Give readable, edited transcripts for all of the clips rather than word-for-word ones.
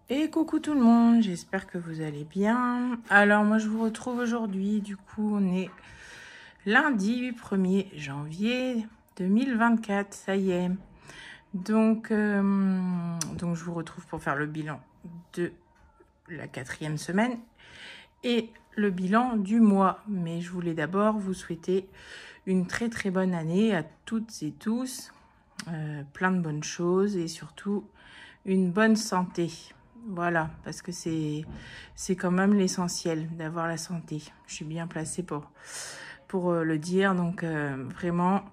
Et coucou tout le monde, j'espère que vous allez bien. Alors moi je vous retrouve aujourd'hui, du coup on est lundi 1er janvier 2024, ça y est. Donc je vous retrouve pour faire le bilan de la 4e semaine et le bilan du mois. Mais je voulais d'abord vous souhaiter une très très bonne année à toutes et tous, plein de bonnes choses et surtout une bonne santé. Voilà, parce que c'est quand même l'essentiel d'avoir la santé. Je suis bien placée pour le dire. Donc, vraiment,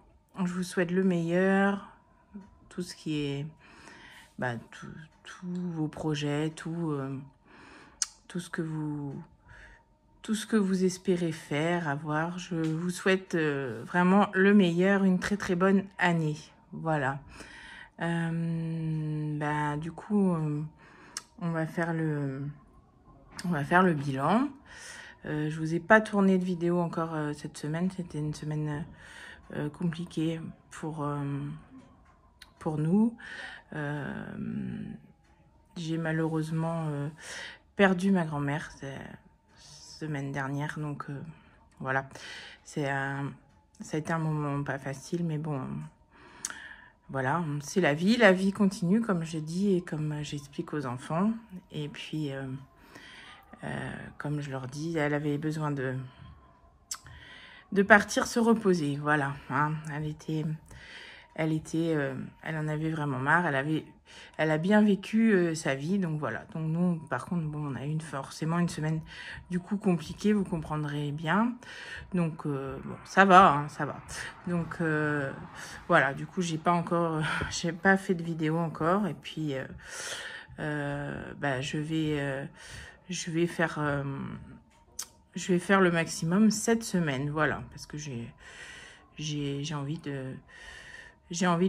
je vous souhaite le meilleur. Tout ce qui est... tous vos projets, tout ce que vous espérez faire, avoir. Je vous souhaite vraiment le meilleur, une très très bonne année. Voilà. Du coup... on va faire le bilan. Je vous ai pas tourné de vidéo encore cette semaine. C'était une semaine compliquée pour nous. J'ai malheureusement perdu ma grand-mère semaine dernière. Donc voilà. Ça a été un moment pas facile, mais bon... Voilà, c'est la vie continue, comme je dis et comme j'explique aux enfants. Et puis, comme je leur dis, elle avait besoin de partir se reposer. Voilà, hein. Elle en avait vraiment marre. Elle a bien vécu sa vie, donc voilà. Donc nous, par contre, bon, on a eu forcément une semaine du coup compliquée, vous comprendrez bien. Donc bon, ça va, hein, ça va. Donc voilà, du coup, j'ai pas fait de vidéo encore. Et puis je vais faire le maximum cette semaine, voilà, parce que j'ai envie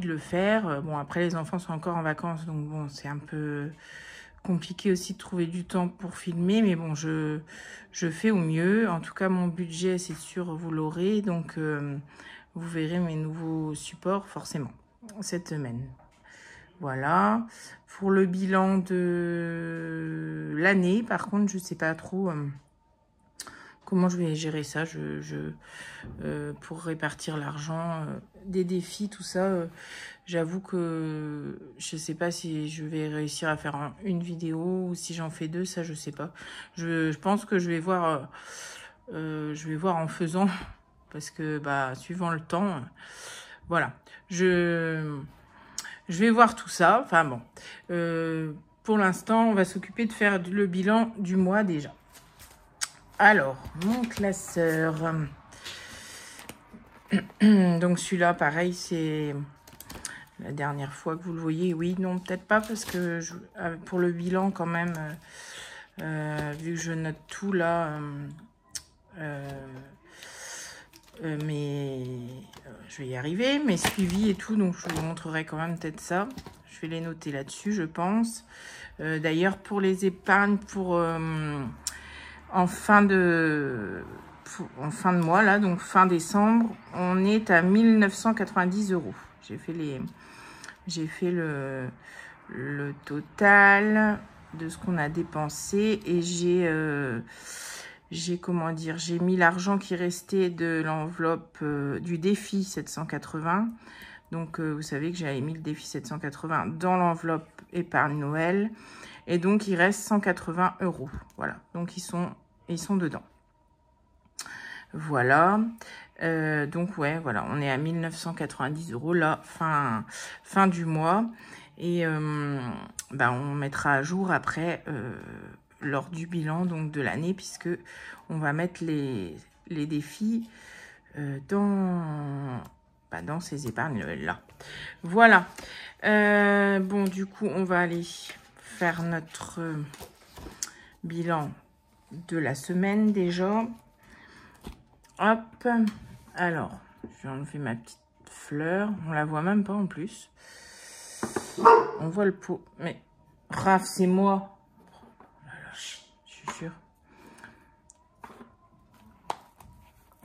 de le faire. Bon, après, les enfants sont encore en vacances, donc bon, c'est un peu compliqué aussi de trouver du temps pour filmer, mais bon, je fais au mieux. En tout cas, mon budget, c'est sûr, vous l'aurez, donc vous verrez mes nouveaux supports forcément cette semaine. Voilà. Pour le bilan de l'année, par contre, je sais pas trop comment je vais gérer ça. Pour répartir l'argent, des défis, tout ça. J'avoue que je sais pas si je vais réussir à faire une vidéo ou si j'en fais 2, ça je sais pas. Je pense que je vais voir en faisant, parce que suivant le temps, voilà. Je vais voir tout ça. Enfin bon, pour l'instant, on va s'occuper de faire le bilan du mois déjà. Alors, mon classeur. Donc celui-là, pareil, c'est la dernière fois que vous le voyez. Oui, non, peut-être pas, parce que pour le bilan, quand même, vu que je note tout là, mais je vais y arriver, mes suivis et tout, donc je vous montrerai quand même peut-être ça. Je vais les noter là-dessus, je pense. D'ailleurs, pour les épargnes, en fin de mois, là, donc fin décembre, on est à 1990 €. J'ai fait le total de ce qu'on a dépensé et j'ai mis l'argent qui restait de l'enveloppe du défi 780. Donc, vous savez que j'avais mis le défi 780 dans l'enveloppe épargne Noël. Et donc, il reste 180 €. Voilà. Donc, ils sont dedans. Voilà. Donc, ouais, voilà. On est à 1990 € là, fin du mois. Et on mettra à jour après lors du bilan donc de l'année, puisque on va mettre les défis dans ces épargnes là. Voilà. Bon, du coup, on va aller faire notre bilan de la semaine déjà. Hop. Alors, je vais enlever ma petite fleur. On la voit même pas en plus. On voit le pot. Mais, Raph, c'est moi. Oh là là, je suis sûre.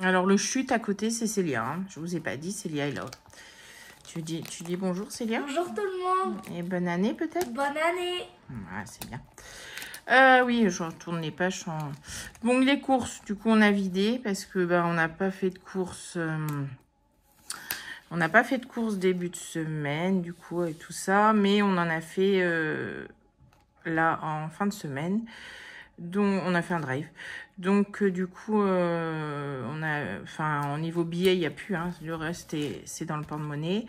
Alors, le chute à côté, c'est Célia. Hein. Je vous ai pas dit, Célia est là. Tu dis bonjour, Célia? Bonjour tout le monde. Et bonne année, peut-être? Bonne année. Voilà, c'est bien. Oui, je retourne les pages. Bon, les courses, du coup, on a vidé parce que bah, on n'a pas fait de courses. On n'a pas fait de courses début de semaine, du coup, et tout ça. Mais on en a fait là en fin de semaine. Donc, on a fait un drive. Donc, du coup, on a, enfin, au niveau billets, il n'y a plus. Hein, le reste, c'est dans le porte-monnaie.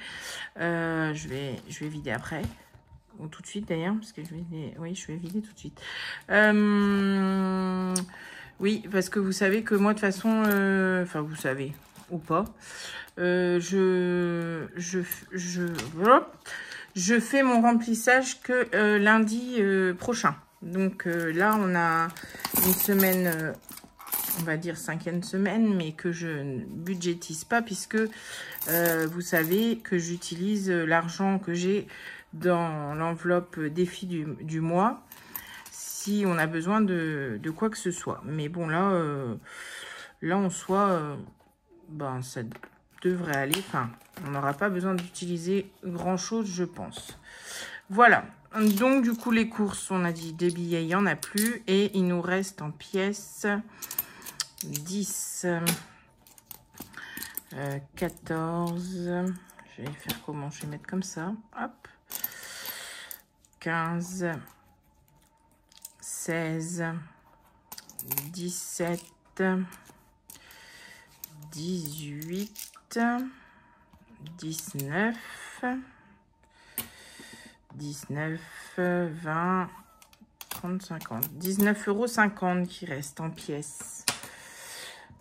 Je vais vider après. Ou tout de suite d'ailleurs, parce que oui, je vais vider tout de suite. Oui, parce que vous savez que moi, de toute façon, enfin, vous savez, ou pas, je fais mon remplissage que lundi prochain. Donc là, on a une semaine, on va dire 5e semaine, mais que je ne budgétise pas, puisque vous savez que j'utilise l'argent que j'ai dans l'enveloppe défi du mois, si on a besoin de quoi que ce soit. Mais bon, là, là en soi, ben, ça devrait aller. Enfin, on n'aura pas besoin d'utiliser grand-chose, je pense. Voilà. Donc, du coup, les courses, on a dit des billets, il n'y en a plus. Et il nous reste en pièces 10, 14. Je vais faire comment? Je vais mettre comme ça. Hop. 15, 16, 17, 18, 19, 19, 20, 30, 50. 19,50 € qui reste en pièces.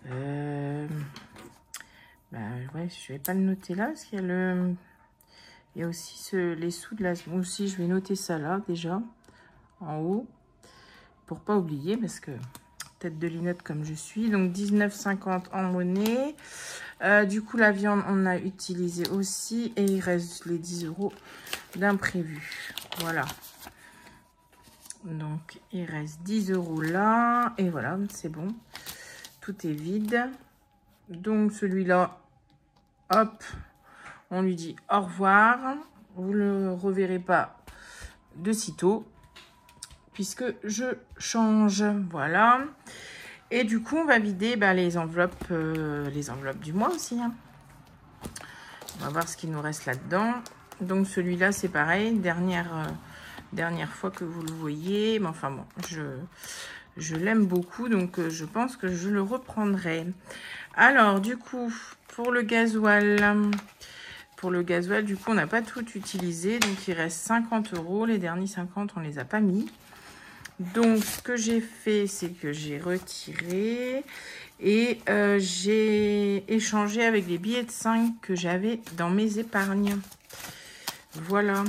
Bah ouais, je vais pas le noter là parce qu'il y a le... Il y a aussi les sous de la... Bon, aussi, je vais noter ça là, déjà, en haut, pour pas oublier, parce que tête de linotte comme je suis. Donc, 19,50 € en monnaie. Du coup, la viande, on a utilisé aussi. Et il reste les 10 € d'imprévu. Voilà. Donc, il reste 10 € là. Et voilà, c'est bon. Tout est vide. Donc, celui-là, hop, on lui dit au revoir. Vous ne le reverrez pas de sitôt, puisque je change. Voilà. Et du coup, on va vider les enveloppes du mois aussi. Hein. On va voir ce qu'il nous reste là-dedans. Donc, celui-là, c'est pareil. Dernière fois que vous le voyez. Mais enfin, bon, je l'aime beaucoup. Donc, je pense que je le reprendrai. Alors, du coup, pour le gasoil... du coup, on n'a pas tout utilisé. Donc, il reste 50 €. Les derniers 50, on ne les a pas mis. Donc, ce que j'ai fait, c'est que j'ai retiré et j'ai échangé avec les billets de 5 que j'avais dans mes épargnes. Voilà.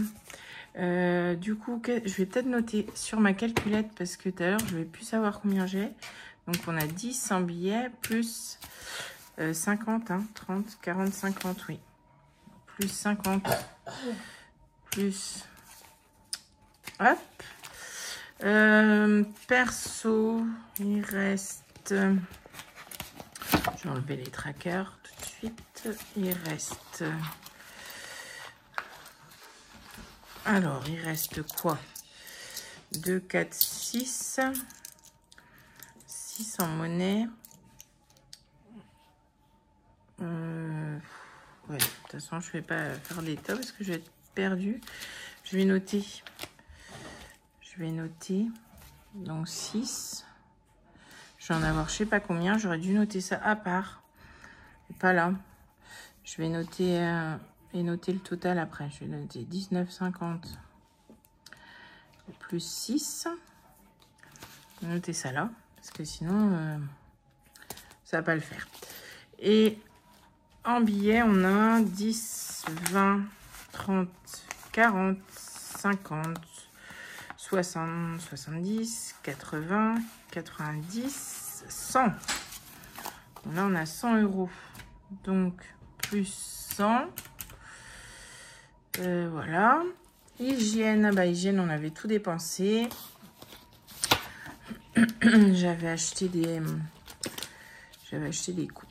Du coup, je vais peut-être noter sur ma calculette parce que tout à l'heure, je ne vais plus savoir combien j'ai. Donc, on a 10 en billets plus 50, hein, 30, 40, 50, oui. Plus 50, plus... Hop. Perso, il reste... Je vais enlever les trackers tout de suite. Il reste... Alors, il reste quoi? 2, 4, 6. 6 en monnaie. Ouais, de toute façon, je ne vais pas faire l'état parce que je vais être perdue. Je vais noter. Donc 6. Je vais en avoir je sais pas combien. J'aurais dû noter ça à part. Et pas là. Je vais noter et noter le total après. Je vais noter 19,50 plus 6. Je vais noter ça là. Parce que sinon, ça va pas le faire. Et en billets, on a 10, 20, 30, 40, 50, 60, 70, 80, 90, 100. Donc là, on a 100 €. Donc, plus 100. Voilà. Hygiène. Hygiène, on avait tout dépensé. J'avais acheté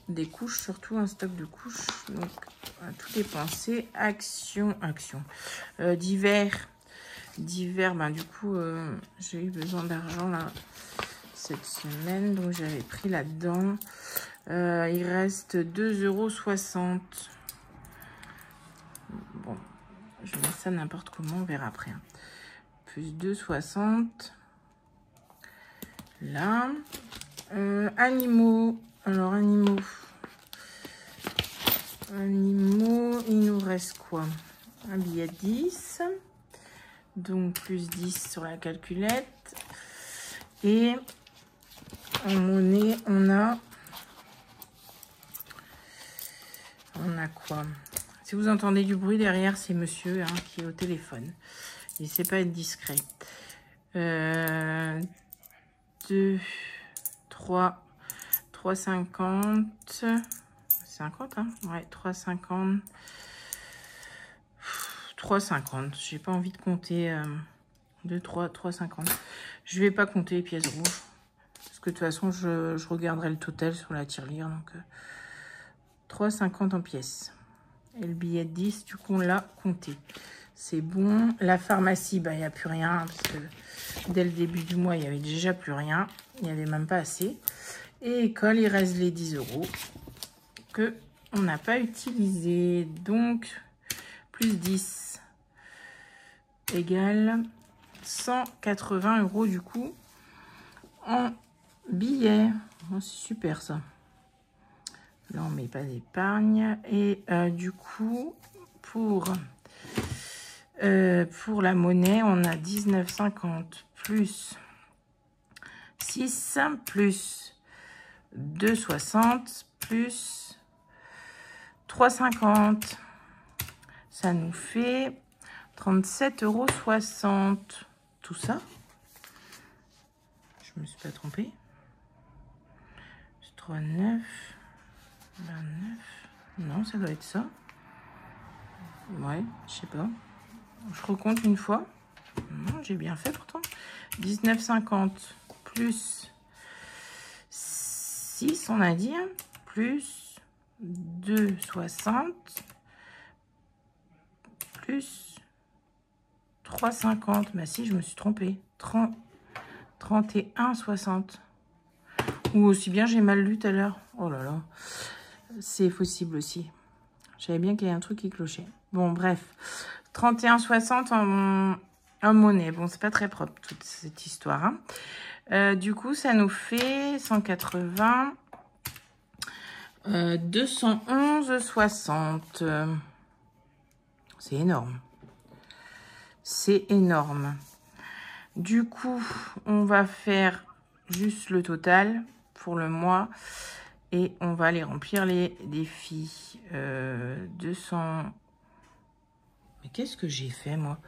des couches, surtout un stock de couches. Donc, on a tout dépensé. Action. D'hiver. divers. Ben, du coup, j'ai eu besoin d'argent là cette semaine, donc j'avais pris là-dedans. Il reste 2,60 €. Bon, je mets ça n'importe comment, on verra après. Hein. Plus 2,60 €. Là. Animaux. Alors, animaux, il nous reste quoi? Un billet de 10. Donc, plus 10 sur la calculette. Et en monnaie, on a quoi? Si vous entendez du bruit derrière, c'est monsieur hein, qui est au téléphone. Il ne sait pas être discret. 2, 3, 3,50. 50, hein? Ouais, 3,50. 3,50. J'ai pas envie de compter 2, 3, 3,50. Je vais pas compter les pièces rouges. Parce que de toute façon, je regarderai le total sur la tirelire. Donc, 3,50 en pièces. Et le billet de 10, du coup, on l'a compté. C'est bon. La pharmacie, bah, il n'y a plus rien. Parce que dès le début du mois, il n'y avait déjà plus rien. Il n'y avait même pas assez. Et école, il reste les 10 € que on n'a pas utilisé. Donc, plus 10 égale 180 € du coup en billets. Oh, c'est super ça. Là, on met pas d'épargne. Et du coup, pour la monnaie, on a 19,50 plus 6 plus 2,60 plus 3,50. Ça nous fait 37,60 €. Tout ça. Je me suis pas trompée. 3,9, 29. Non, ça doit être ça. Ouais, je sais pas. Je recompte une fois. Non, j'ai bien fait pourtant. 19,50 plus 6, on a dit, hein, plus 2,60 plus 3,50. Bah si, je me suis trompée. 31,60. Ou aussi bien, j'ai mal lu tout à l'heure. Oh là là. C'est possible aussi. Je savais bien qu'il y avait un truc qui clochait. Bon, bref. 31,60 en monnaie. Bon, c'est pas très propre, toute cette histoire. Hein. Du coup, ça nous fait 180... 211,60. C'est énorme. C'est énorme. Du coup, on va faire juste le total pour le mois. Et on va aller remplir les défis. 200... Mais qu'est-ce que j'ai fait, moi?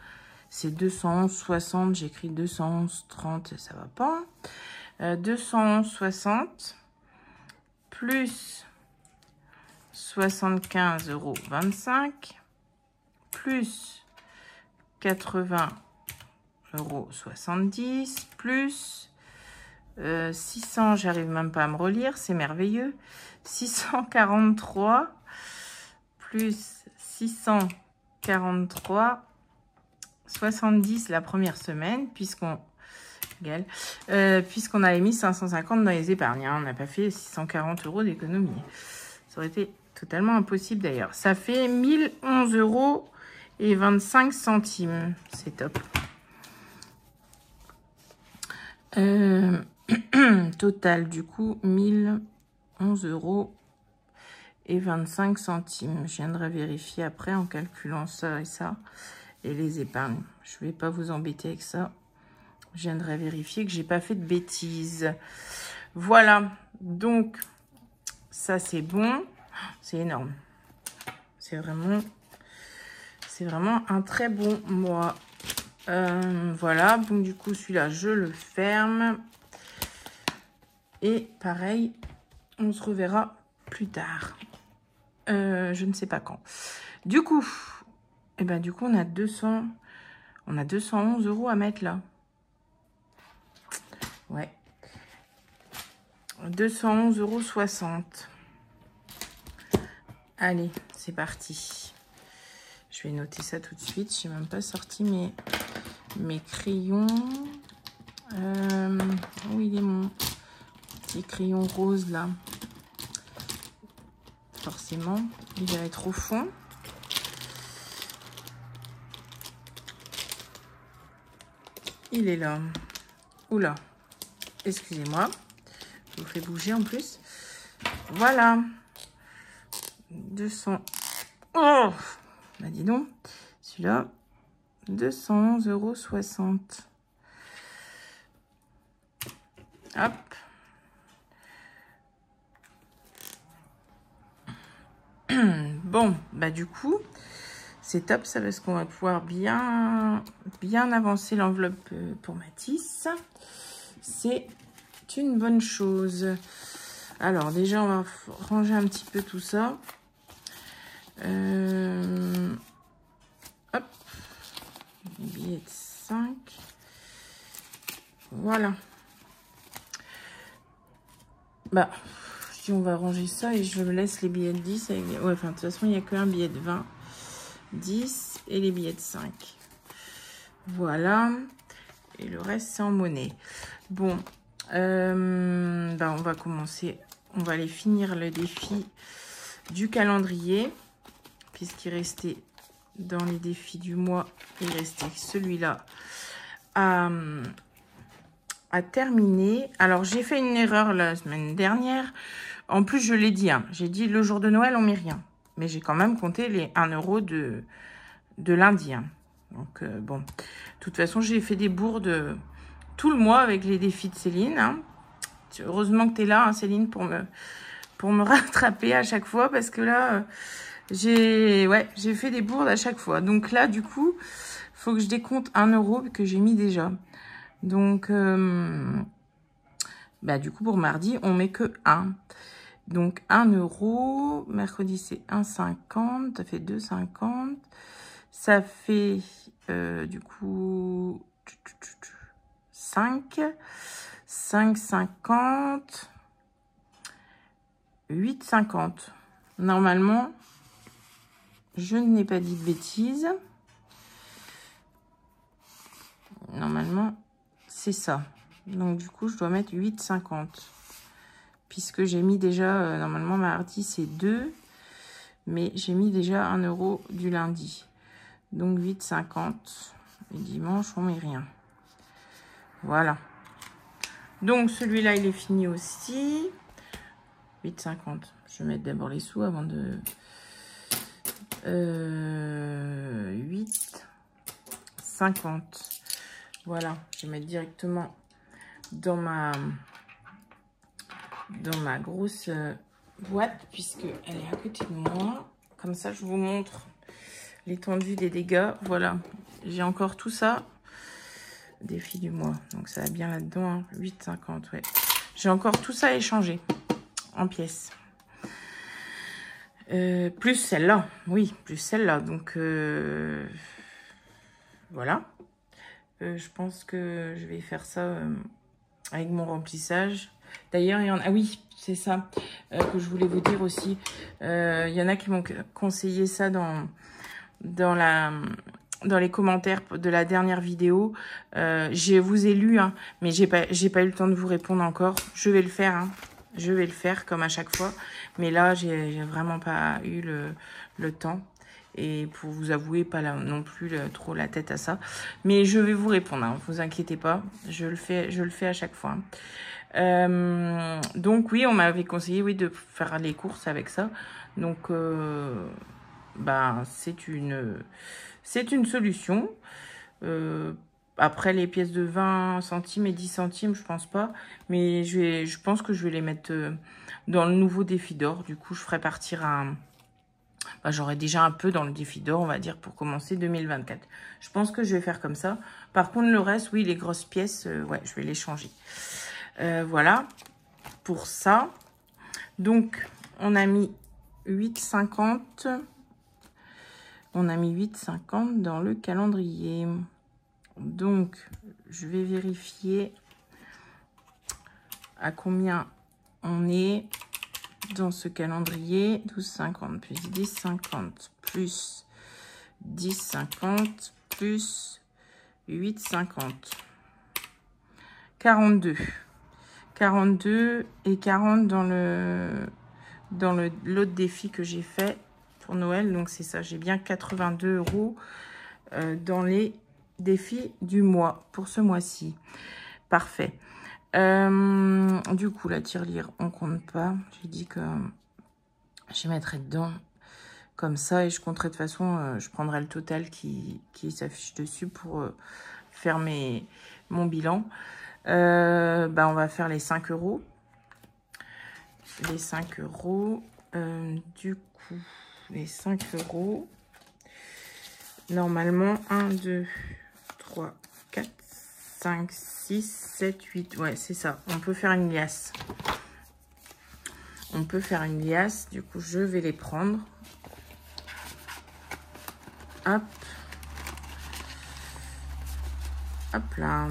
C'est 211,60. J'écris 211,30. Ça va pas. 211,60 plus 75,25 € plus 80,70 € plus 600, j'arrive même pas à me relire, c'est merveilleux. 643 plus 643, 70 la première semaine, puisqu'on avait mis 550 dans les épargnes. Hein. On n'a pas fait 640 € d'économie. Ça aurait été totalement impossible d'ailleurs. Ça fait 1011,25 €. C'est top. Total du coup 1011,25 €. Je viendrai vérifier après en calculant ça et ça. Et les épargnes. Je ne vais pas vous embêter avec ça. Je viendrai vérifier que j'ai pas fait de bêtises. Voilà. Donc, ça c'est bon. C'est énorme. C'est vraiment un très bon mois. Voilà. Donc, du coup, celui-là, je le ferme. Et pareil, on se reverra plus tard. Je ne sais pas quand. Du coup, on a 211 € à mettre là. Ouais. 211,60 €. Allez, c'est parti. Je vais noter ça tout de suite. Je n'ai même pas sorti mes crayons. Où il est mon petit crayon rose là? Forcément, il va être au fond. Il est là. Oula, excusez-moi. Je vous fais bouger en plus. Voilà. 200. Oh, bah dis donc. Celui-là, 211,60 €. Hop. Bon, bah du coup, c'est top ça parce qu'on va pouvoir bien avancer l'enveloppe pour Matisse. C'est une bonne chose. Alors déjà, on va ranger un petit peu tout ça. Hop. Les billets de 5. Voilà. Bah, si on va ranger ça et je laisse les billets de 10. Avec... Ouais, enfin, de toute façon, il n'y a qu'un billet de 20. 10 et les billets de 5. Voilà. Et le reste, c'est en monnaie. Bon. Bah, on va commencer. On va aller finir le défi du calendrier. Puisqu'il restait dans les défis du mois, il restait celui-là à terminer. Alors, j'ai fait une erreur la semaine dernière. En plus, je l'ai dit. Hein, j'ai dit le jour de Noël, on met rien. Mais j'ai quand même compté les 1 € de lundi. Hein. Donc, bon. De toute façon, j'ai fait des bourdes tout le mois avec les défis de Céline. Hein. Heureusement que tu es là, hein, Céline, pour me rattraper à chaque fois. Parce que là, j'ai fait des bourdes à chaque fois. Donc là, du coup, il faut que je décompte 1 € que j'ai mis déjà. Donc, bah, du coup, pour mardi, on met que 1. Donc, 1 €. Mercredi, c'est 1,50. Ça fait 2,50. Ça fait, du coup, 5. 5,50. 8,50. Normalement, je n'ai pas dit de bêtises. Normalement, c'est ça. Donc, du coup, je dois mettre 8,50. Puisque j'ai mis déjà, normalement, mardi, c'est 2. Mais j'ai mis déjà 1 € du lundi. Donc, 8,50. Et dimanche, on met rien. Voilà. Donc, celui-là, il est fini aussi. 8,50. Je vais mettre d'abord les sous avant de... 8,50. Voilà. Je vais mettre directement dans ma grosse boîte, puisqu'elle est à côté de moi. Comme ça, je vous montre l'étendue des dégâts. Voilà. J'ai encore tout ça. Défi du mois. Donc, ça va bien là-dedans. Hein. 8,50, ouais. J'ai encore tout ça à échanger en pièces. Plus celle-là. Oui, plus celle-là. Donc, voilà. Je pense que je vais faire ça avec mon remplissage. D'ailleurs, il y en a... Ah oui, c'est ça que je voulais vous dire aussi. Il y en a qui m'ont conseillé ça dans les commentaires de la dernière vidéo. Je vous ai lu, hein, mais j'ai pas eu le temps de vous répondre encore. Je vais le faire, hein. Je vais le faire comme à chaque fois. Mais là, j'ai vraiment pas eu le temps. Et pour vous avouer, pas là non plus trop la tête à ça. Mais je vais vous répondre, hein, vous inquiétez pas. Je le fais à chaque fois. Donc oui, on m'avait conseillé de faire les courses avec ça. Donc bah, c'est une solution. Après les pièces de 20 centimes et 10 centimes, je pense pas. Mais je pense que je vais les mettre dans le nouveau défi d'or. Du coup, je ferai partir un... Bah, j'aurai déjà un peu dans le défi d'or, on va dire, pour commencer 2024. Je pense que je vais faire comme ça. Par contre, le reste, oui, les grosses pièces, ouais, je vais les changer. Voilà, pour ça. Donc, on a mis 8,50. On a mis 8,50 dans le calendrier. Donc, je vais vérifier à combien on est dans ce calendrier. 12,50 plus 10,50 plus 10,50 plus 8,50. 42. 42 et 40 dans l'autre défi que j'ai fait pour Noël. Donc, c'est ça. J'ai bien 82 € dans les défis du mois pour ce mois-ci. Parfait. Du coup, la tirelire, on compte pas. J'ai dit que je mettrai dedans comme ça et je compterai de toute façon, je prendrai le total qui s'affiche dessus pour faire mon bilan. Bah, on va faire les 5 €. Les 5 €. Du coup, les 5 €. Normalement, 1, 2, 3, 4, 5, 6, 7, 8. Ouais, c'est ça. On peut faire une liasse. On peut faire une liasse. Du coup, je vais les prendre. Hop. Hop là.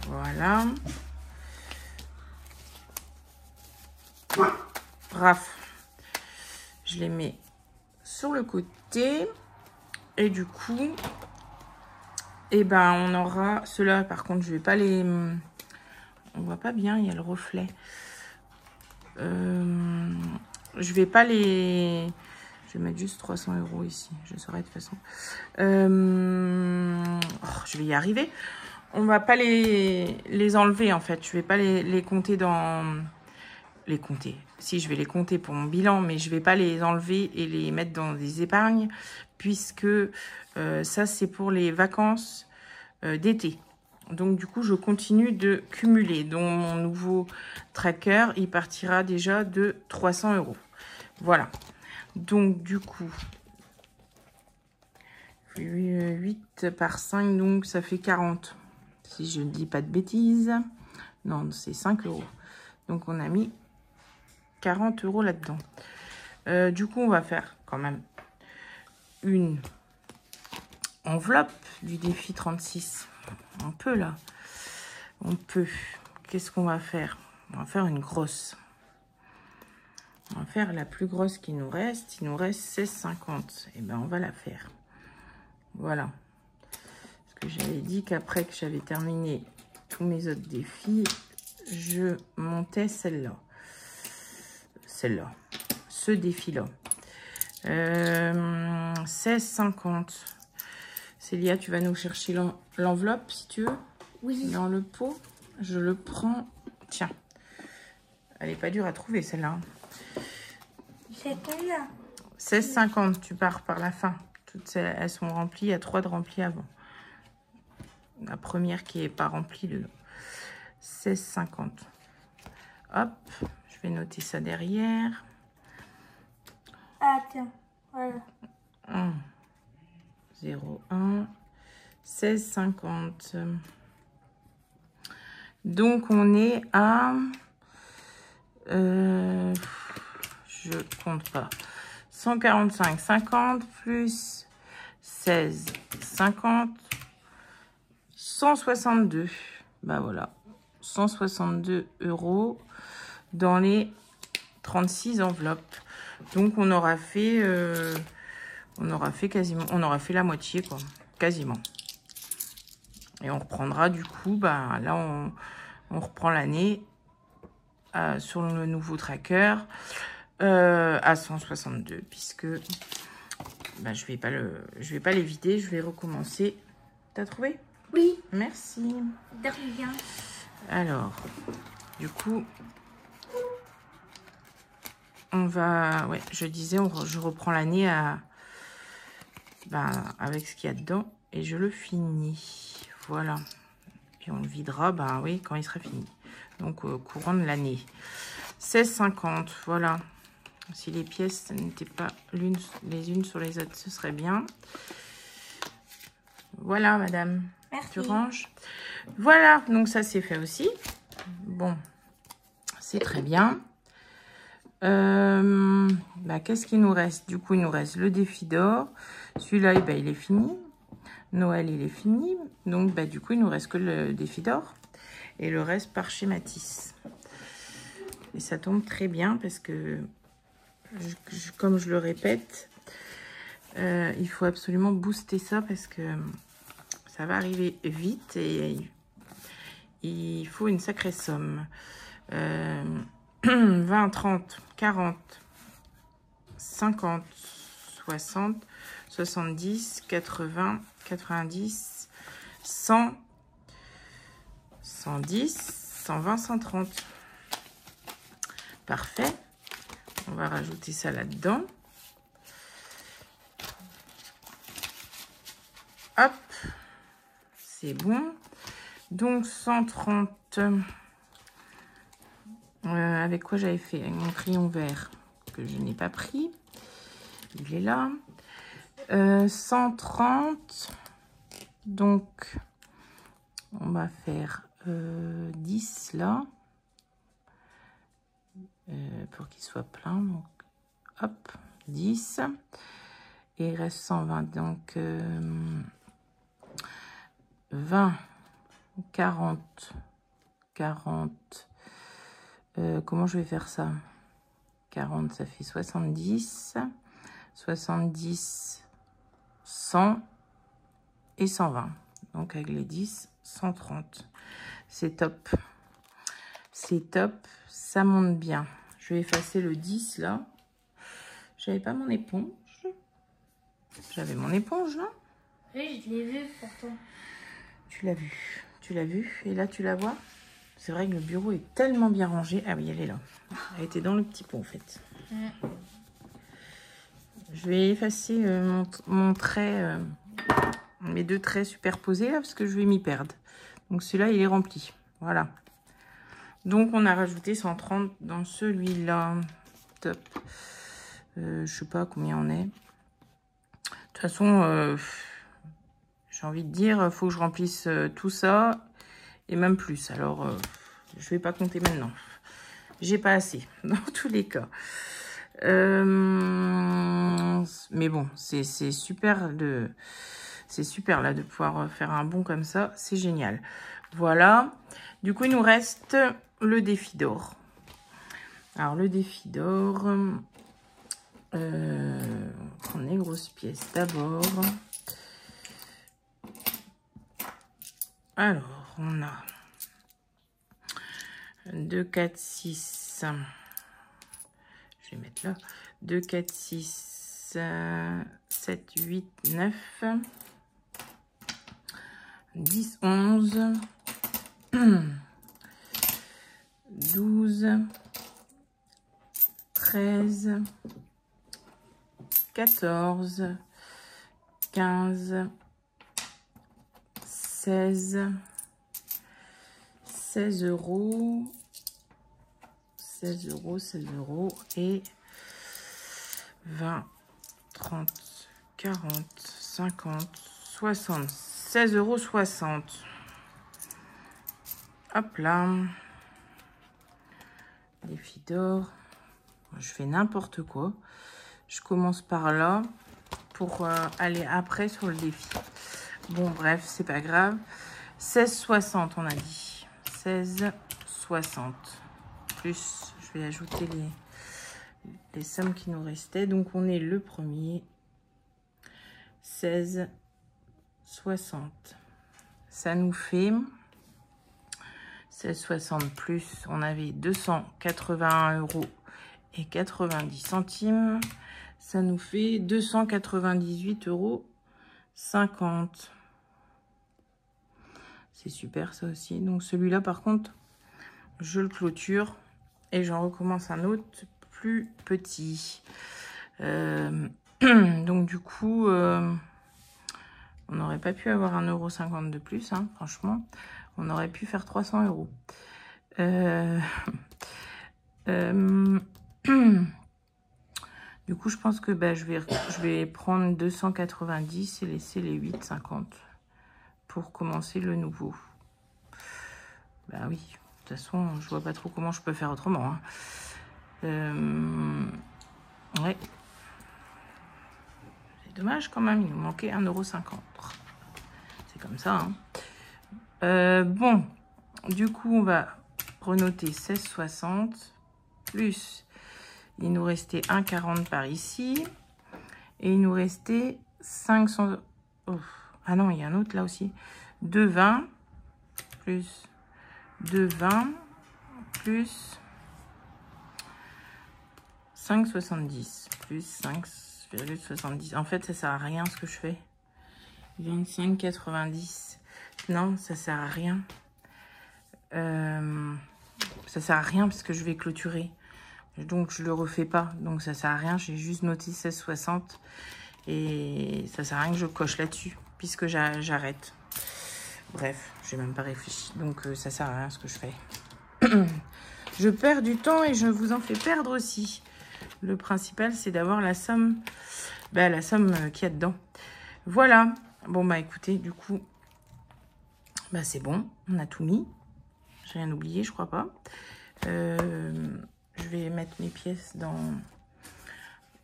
Voilà. Raf. Je les mets sur le côté. Et du coup, eh ben, on aura ceux-là. Par contre, je vais pas les... On voit pas bien, il y a le reflet. Je vais pas les... Je vais mettre juste 300 € ici. Je saurai de toute façon. Je vais y arriver. On va pas les enlever, en fait. Je vais pas les compter dans... Les compter. Si, je vais les compter pour mon bilan, mais je vais pas les enlever et les mettre dans des épargnes, puisque ça, c'est pour les vacances d'été. Donc, du coup, je continue de cumuler. Donc, mon nouveau tracker, il partira déjà de 300 €. Voilà. Donc, du coup, 8 par 5, donc ça fait 40. Si je ne dis pas de bêtises. Non, c'est 5 €. Donc, on a mis 40 € là-dedans. Du coup, on va faire quand même une enveloppe du défi 36. On peut, là. On peut. Qu'est-ce qu'on va faire? On va faire une grosse. On va faire la plus grosse qui nous reste. Il nous reste 16,50. Et ben, on va la faire. Voilà. Parce que j'avais dit qu'après que j'avais terminé tous mes autres défis, je montais celle-là. Celle-là. Ce défi-là. 16,50. Célia, tu vas nous chercher l'enveloppe, si tu veux. Oui. Dans le pot. Je le prends. Tiens. Elle n'est pas dure à trouver, celle-là. C'est combien? 16,50. Tu pars par la fin. Toutes celles, elles sont remplies. Il y a 3 de remplies avant. La première qui n'est pas remplie dedans. 16,50. Hop. Je vais noter ça derrière. Ah, tiens. Voilà. 1, 0, 1. 16,50. Donc, on est à... je compte pas. 145,50 plus 16,50. 162. Bah voilà. 162 € dans les 36 enveloppes. Donc, on aura fait quasiment... On aura fait la moitié, quoi. Quasiment. Et on reprendra du coup, bah, là, on reprend l'année sur le nouveau tracker à 162, puisque bah, je vais pas les vider, je vais recommencer. T'as trouvé? Oui. Merci. De rien. Alors, du coup, on va... Ouais, je disais, je reprends l'année avec ce qu'il y a dedans et je le finis. Voilà. Puis on le videra, bah oui, quand il sera fini. Donc, courant de l'année. 16,50, voilà. Si les pièces n'étaient pas les unes sur les autres, ce serait bien. Voilà, madame. Merci. Tu ranges. Voilà, donc ça, c'est fait aussi. Bon, c'est très bien. Qu'est-ce qu'il nous reste? Du coup, il nous reste le défi d'or. Celui-là, il est fini. Noël, il est fini. Donc, du coup, il nous reste que le défi d'or. Et le reste par chez Matisse. Et ça tombe très bien parce que, comme je le répète, il faut absolument booster ça parce que ça va arriver vite et il faut une sacrée somme. 20, 30, 40, 50, 60, 70, 80, 90, 100, 110, 120, 130. Parfait. On va rajouter ça là-dedans. Hop. C'est bon. Donc 130. Avec quoi j'avais fait? Avec mon crayon vert que je n'ai pas pris. Il est là. 130. Donc, on va faire 10 là. Pour qu'il soit plein. Donc, hop, 10. Et il reste 120. Donc, 20, 40, 40. Comment je vais faire ça? 40, ça fait 70. 70, 100 et 120. Donc, avec les 10, 130. C'est top. C'est top. Ça monte bien. Je vais effacer le 10 là. J'avais pas mon éponge. J'avais mon éponge là. Oui, je l'ai vu pourtant. Tu l'as vu. Tu l'as vu. Et là, tu la vois. C'est vrai que le bureau est tellement bien rangé. Ah oui, elle est là. Elle était dans le petit pot en fait. Je vais effacer mon trait, mes deux traits superposés là, parce que je vais m'y perdre. Donc celui-là, il est rempli. Voilà. Donc on a rajouté 130 dans celui-là. Top. Je sais pas combien on est. De toute façon, j'ai envie de dire, il faut que je remplisse tout ça et même plus. Alors, je vais pas compter maintenant. J'ai pas assez dans tous les cas. Mais bon, c'est super là de pouvoir faire un bond comme ça. C'est génial. Voilà. Du coup, il nous reste le défi d'or. Alors, le défi d'or, on prend les grosses pièces d'abord. Alors, on a 2, 4, 6. Je vais mettre là. 2, 4, 6, 7, 8, 9, 10, 11, 12, 13, 14, 15, 16, 16 euros. 16 euros, 16 euros et 20, 30, 40, 50, 60, 16 euros 60. Hop là. Défi d'or. Je fais n'importe quoi. Je commence par là pour aller après sur le défi. Bon, bref, c'est pas grave. 16,60 on a dit. 16,60. Plus, je vais ajouter les sommes qui nous restaient. Donc, on est le premier. 16,60. Ça nous fait 16,60 plus. On avait 281 euros et 90 centimes. Ça nous fait 298 euros 50. C'est super ça aussi. Donc, celui-là, par contre, je le clôture. Et j'en recommence un autre plus petit. Donc du coup, on n'aurait pas pu avoir 1,50 € de plus, hein, franchement. On aurait pu faire 300 euros. Du coup, je pense que je vais prendre 290 et laisser les 8,50 pour commencer le nouveau. Bah oui. De toute façon, je vois pas trop comment je peux faire autrement. Hein. Ouais. C'est dommage quand même, il nous manquait 1,50 €. C'est comme ça. Hein. Bon, du coup, on va renoter 16,60 plus. Il nous restait 1,40 par ici. Et il nous restait 500... Oh. Ah non, il y a un autre là aussi. 2,20 plus 2,20 plus 5,70 plus 5,70. En fait, ça sert à rien ce que je fais. 25,90. Non, ça sert à rien. Ça sert à rien parce que je vais clôturer. Donc, je le refais pas. Donc, ça sert à rien. J'ai juste noté 16,60. Et ça sert à rien que je coche là-dessus puisque j'arrête. Bref, j'ai même pas réfléchi. Donc, ça sert à rien ce que je fais. Je perds du temps et je vous en fais perdre aussi. Le principal, c'est d'avoir la somme, la somme qu'il y a dedans. Voilà. Bon, bah écoutez, du coup, bah c'est bon. On a tout mis. J'ai rien oublié, je crois pas. Je vais mettre mes pièces dans...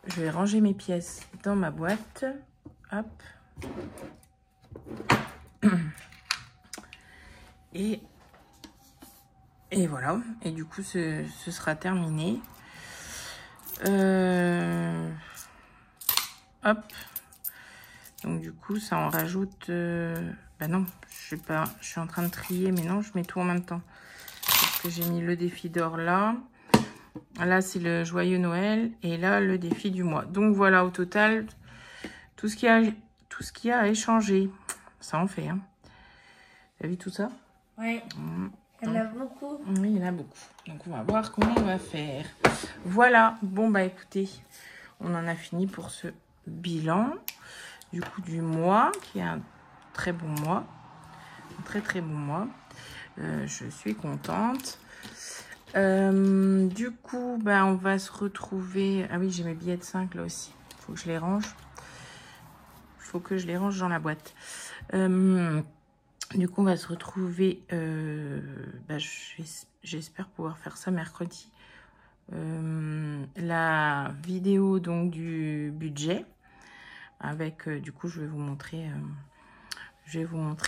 Je vais ranger mes pièces dans ma boîte. Hop. Et voilà. Et du coup, ce sera terminé. Hop. Donc du coup, ça en rajoute... bah non, je sais pas. Je suis en train de trier, mais non, je mets tout en même temps. Parce que j'ai mis le défi d'or là. Là, c'est le joyeux Noël. Et là, le défi du mois. Donc voilà, au total, tout ce qu'il y a à échanger. Ça en fait, hein. T'as vu tout ça? Ouais. Il y en a beaucoup. Oui, il y en a beaucoup. Donc, on va voir comment on va faire. Voilà. Bon, bah, écoutez, on en a fini pour ce bilan. Du coup, du mois, qui est un très bon mois. Un très, très bon mois. Je suis contente. Du coup, bah, on va se retrouver... Ah oui, j'ai mes billets de 5 là aussi. Il faut que je les range. Il faut que je les range dans la boîte. Du coup, on va se retrouver, j'espère pouvoir faire ça mercredi. La vidéo donc du budget. Avec, du coup, je vais vous montrer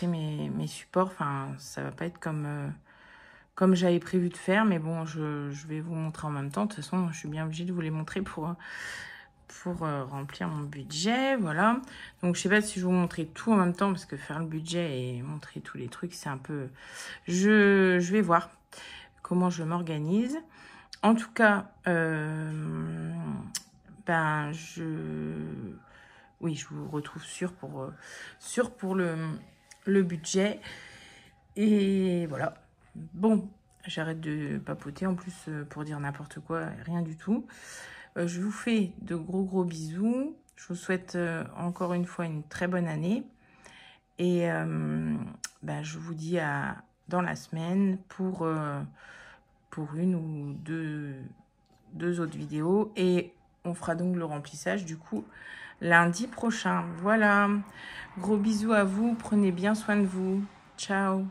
mes supports. Enfin, ça va pas être comme j'avais prévu de faire. Mais bon, je vais vous montrer en même temps. De toute façon, je suis bien obligée de vous les montrer pour remplir mon budget, voilà. Donc, je sais pas si je vais vous montrer tout en même temps, parce que faire le budget et montrer tous les trucs, c'est un peu... Je vais voir comment je m'organise. En tout cas, oui, je vous retrouve sûr pour le budget. Et voilà. Bon, j'arrête de papoter en plus pour dire n'importe quoi, rien du tout. Je vous fais de gros bisous. Je vous souhaite encore une fois une très bonne année. Et je vous dis dans la semaine pour une ou deux autres vidéos. Et on fera donc le remplissage du coup lundi prochain. Voilà. Gros bisous à vous. Prenez bien soin de vous. Ciao.